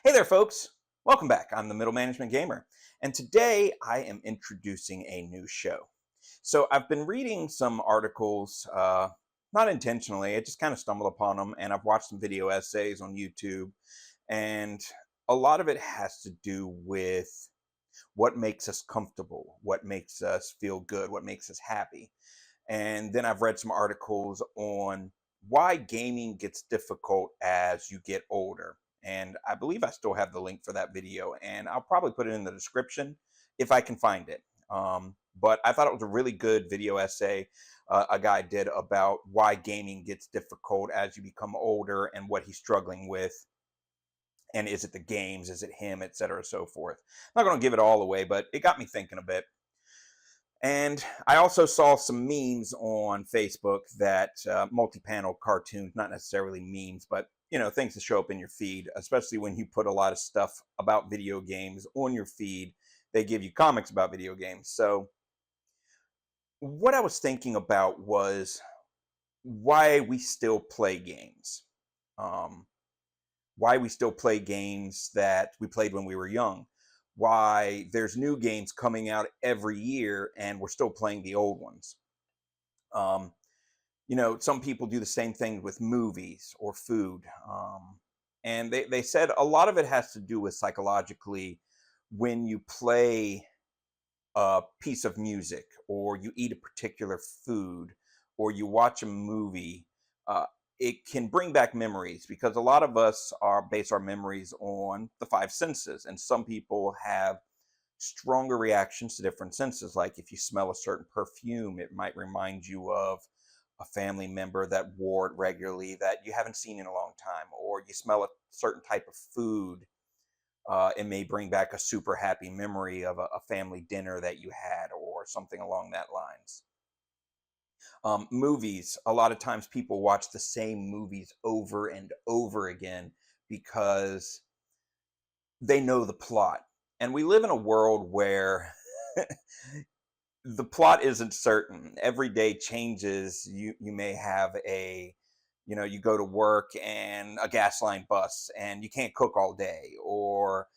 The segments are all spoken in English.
Hey there, folks. Welcome back. I'm the Middle Management Gamer, and today I am introducing a new show. So I've been reading some articles, not intentionally. I just kind of stumbled upon them, and I've watched some video essays on YouTube, and a lot of it has to do with what makes us comfortable, what makes us feel good, what makes us happy. And then I've read some articles on why gaming gets difficult as you get older. And I believe I still have the link for that video, and I'll probably put it in the description if I can find it. But I thought it was a really good video essay a guy did about why gaming gets difficult as you become older and what he's struggling with. And is it the games? Is it him, et cetera, so forth. I'm not going to give it all away, but it got me thinking a bit. And I also saw some memes on Facebook that multi-panel cartoons, not necessarily memes, but things that show up in your feed, especially when you put a lot of stuff about video games on your feed. They give you comics about video games. So what I was thinking about was why we still play games. Um, why we still play games that we played when we were young, why there's new games coming out every year and we're still playing the old ones. Some people do the same thing with movies or food. And they said a lot of it has to do with psychologically when you play a piece of music or you eat a particular food or you watch a movie. It can bring back memories because a lot of us base our memories on the five senses, and some people have stronger reactions to different senses. Like if you smell a certain perfume, it might remind you of a family member that wore it regularly that you haven't seen in a long time, or you smell a certain type of food. It may bring back a super happy memory of a family dinner that you had or something along that lines. Movies, a lot of times people watch the same movies over and over again because they know the plot. And we live in a world where the plot isn't certain. Every day changes. You may have you go to work and a gas line busts and you can't cook all day, or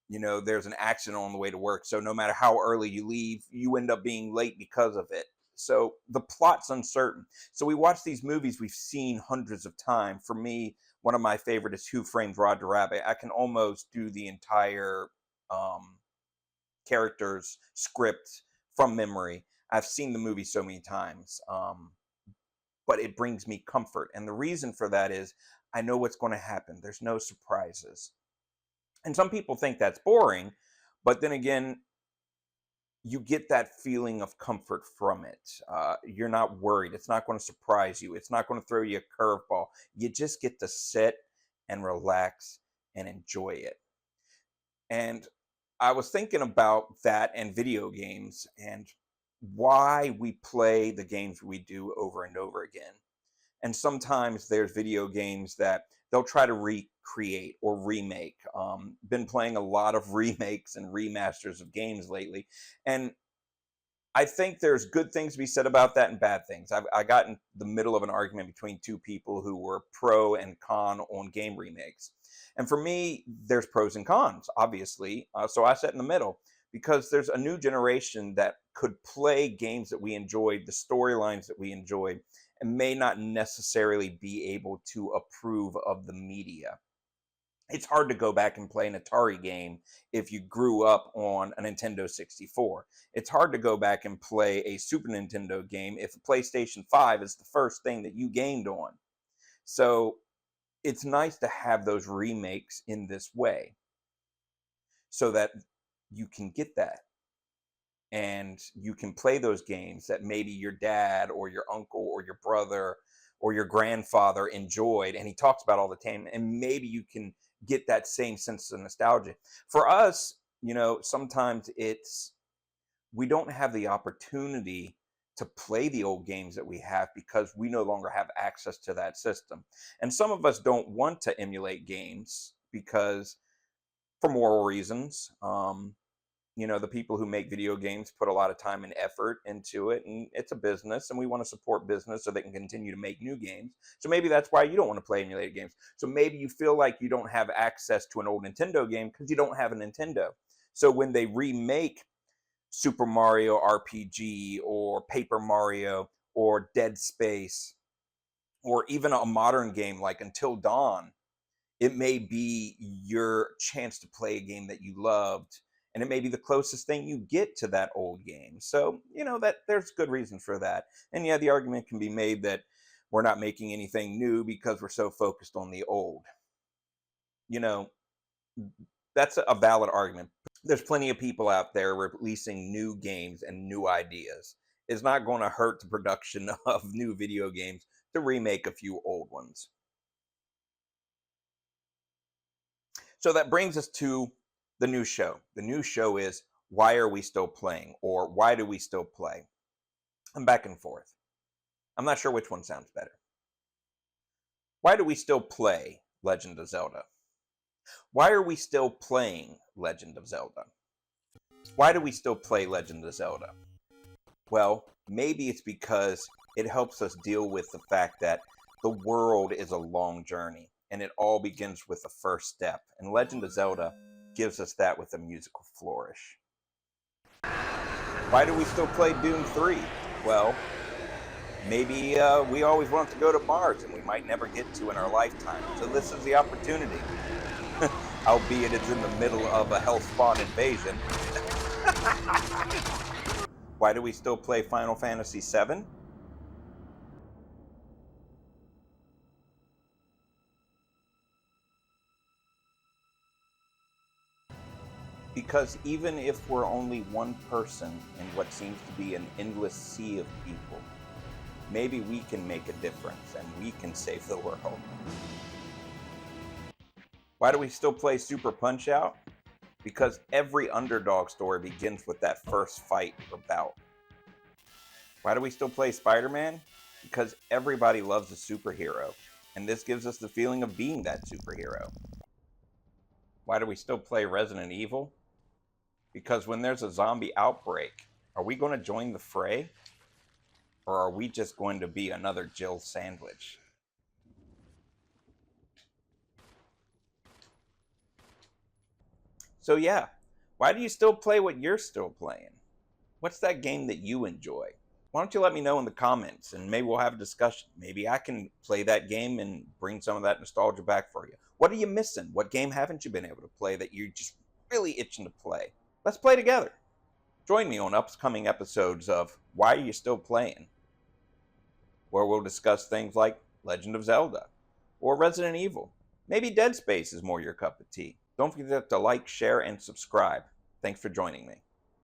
there's an accident on the way to work. So no matter how early you leave, you end up being late because of it. So the plot's uncertain. So we watch these movies we've seen hundreds of times. For me, one of my favorite is Who Framed Roger Rabbit. I can almost do the entire character's script from memory. I've seen the movie so many times, but it brings me comfort. And the reason for that is I know what's going to happen. There's no surprises. And some people think that's boring, but then again, you get that feeling of comfort from it. You're not worried. It's not going to surprise you. It's not going to throw you a curveball. You just get to sit and relax and enjoy it. And I was thinking about that and video games and why we play the games we do over and over again. And sometimes there's video games that they'll try to recreate or remake. Been playing a lot of remakes and remasters of games lately, and I think there's good things to be said about that and bad things. I got in the middle of an argument between two people who were pro and con on game remakes. And for me, there's pros and cons, obviously. So I sat in the middle because there's a new generation that could play games that we enjoyed, the storylines that we enjoyed, and may not necessarily be able to approve of the media. It's hard to go back and play an Atari game if you grew up on a Nintendo 64. It's hard to go back and play a Super Nintendo game if a PlayStation 5 is the first thing that you gamed on. So it's nice to have those remakes in this way so that you can get that. And you can play those games that maybe your dad or your uncle or your brother or your grandfather enjoyed and he talks about all the time, and maybe you can get that same sense of nostalgia. For us, sometimes we don't have the opportunity to play the old games that we have because we no longer have access to that system. And some of us don't want to emulate games because for moral reasons. The people who make video games put a lot of time and effort into it, and it's a business, and we want to support business so they can continue to make new games. So maybe that's why you don't want to play emulated games. So maybe you feel like you don't have access to an old Nintendo game because you don't have a Nintendo. So when they remake Super Mario RPG or Paper Mario or Dead Space or even a modern game like Until Dawn, it may be your chance to play a game that you loved, and it may be the closest thing you get to that old game. So, that there's good reason for that. And yeah, the argument can be made that we're not making anything new because we're so focused on the old. You know, that's a valid argument. There's plenty of people out there releasing new games and new ideas. It's not going to hurt the production of new video games to remake a few old ones. So that brings us to the new show. The new show is Why Are We Still Playing? Or Why Do We Still Play? I'm back and forth. I'm not sure which one sounds better. Why do we still play Legend of Zelda? Why are we still playing Legend of Zelda? Why do we still play Legend of Zelda? Well, maybe it's because it helps us deal with the fact that the world is a long journey, and it all begins with the first step. And Legend of Zelda gives us that with a musical flourish. Why do we still play Doom 3? Well, maybe we always want to go to Mars, and we might never get to in our lifetime. So this is the opportunity. Albeit it's in the middle of a Hellspawn invasion. Why do we still play Final Fantasy VII? Because even if we're only one person in what seems to be an endless sea of people, maybe we can make a difference and we can save the world. Why do we still play Super Punch-Out? Because every underdog story begins with that first fight or bout. Why do we still play Spider-Man? Because everybody loves a superhero, and this gives us the feeling of being that superhero. Why do we still play Resident Evil? Because when there's a zombie outbreak, are we going to join the fray? Or are we just going to be another Jill sandwich? So yeah, why do you still play what you're still playing? What's that game that you enjoy? Why don't you let me know in the comments, and maybe we'll have a discussion. Maybe I can play that game and bring some of that nostalgia back for you. What are you missing? What game haven't you been able to play that you're just really itching to play? Let's play together. Join me on upcoming episodes of Why Are You Still Playing?, where we'll discuss things like Legend of Zelda or Resident Evil. Maybe Dead Space is more your cup of tea. Don't forget to like, share, and subscribe. Thanks for joining me.